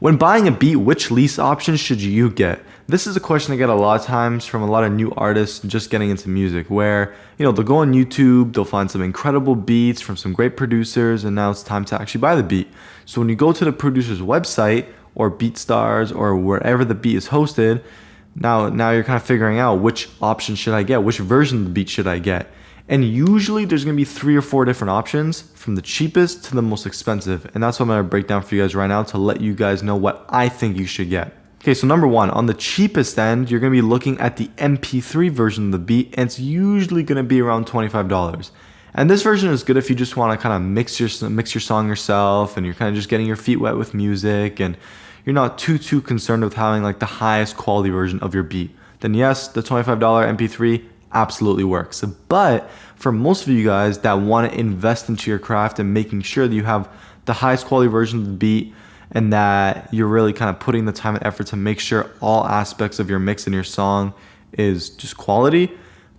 When buying a beat, which lease option should you get? This is a question I get a lot of times from a lot of new artists just getting into music, where, they'll go on YouTube, they'll find some incredible beats from some great producers, and now it's time to actually buy the beat. So when you go to the producer's website or BeatStars or wherever the beat is hosted, now you're kind of figuring out which option should I get, which version of the beat should I get. And usually there's going to be 3 or 4 different options from the cheapest to the most expensive. And that's what I'm going to break down for you guys right now to let you guys know what I think you should get. Okay, so number 1, on the cheapest end, you're going to be looking at the MP3 version of the beat, and it's usually going to be around $25. And this version is good if you just want to kind of mix your song yourself, and you're kind of just getting your feet wet with music, and you're not too concerned with having like the highest quality version of your beat. Then yes, the $25 MP3 absolutely works. But for most of you guys that want to invest into your craft and making sure that you have the highest quality version of the beat, and that you're really kind of putting the time and effort to make sure all aspects of your mix and your song is just quality,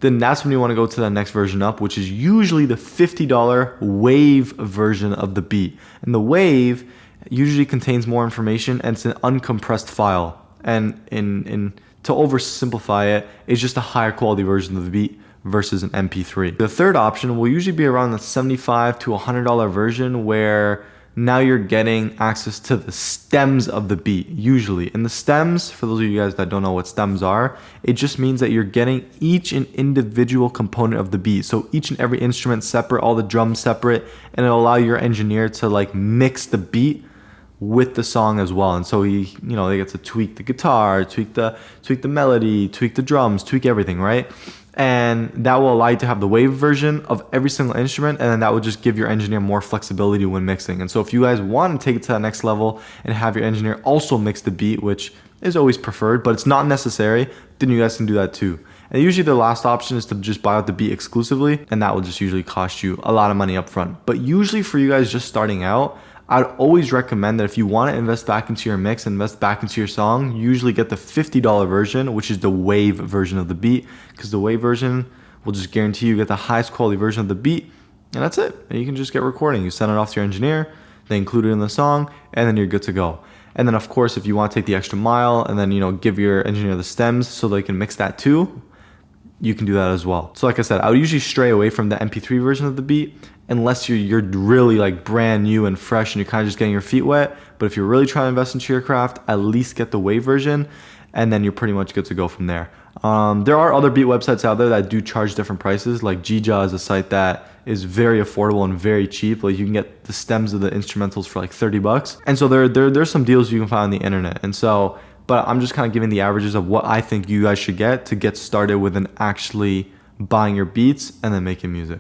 then that's when you want to go to the next version up, which is usually the $50 Wave version of the beat. And the Wave usually contains more information, and it's an uncompressed file. And to oversimplify it, it's just a higher quality version of the beat versus an MP3. The third option will usually be around the $75 to $100 version, where now you're getting access to the stems of the beat, usually. And the stems, for those of you guys that don't know what stems are, it just means that you're getting each and individual component of the beat. So each and every instrument separate, all the drums separate, and it'll allow your engineer to like mix the beat with the song as well. And so they get to tweak the guitar, tweak the melody, tweak the drums, tweak everything, right? And that will allow you to have the Wave version of every single instrument, and then that will just give your engineer more flexibility when mixing. And so if you guys want to take it to that next level and have your engineer also mix the beat, which is always preferred, but it's not necessary, then you guys can do that too. And usually the last option is to just buy out the beat exclusively, and that will just usually cost you a lot of money up front. But usually for you guys just starting out, I'd always recommend that if you want to invest back into your mix, invest back into your song, usually get the $50 version, which is the Wave version of the beat, because the Wave version will just guarantee you get the highest quality version of the beat, and that's it. And you can just get recording. You send it off to your engineer, they include it in the song, and then you're good to go. And then of course, if you want to take the extra mile and then give your engineer the stems so they can mix that too, you can do that as well. So like I said, I would usually stray away from the MP3 version of the beat unless you're really like brand new and fresh and you're kind of just getting your feet wet. But if you're really trying to invest into your craft, at least get the Wave version, and then you're pretty much good to go from there. There are other beat websites out there that do charge different prices. Like Jija is a site that is very affordable and very cheap. Like you can get the stems of the instrumentals for like $30. And so there's some deals you can find on the internet. And so, but I'm just kind of giving the averages of what I think you guys should get to get started with actually buying your beats and then making music.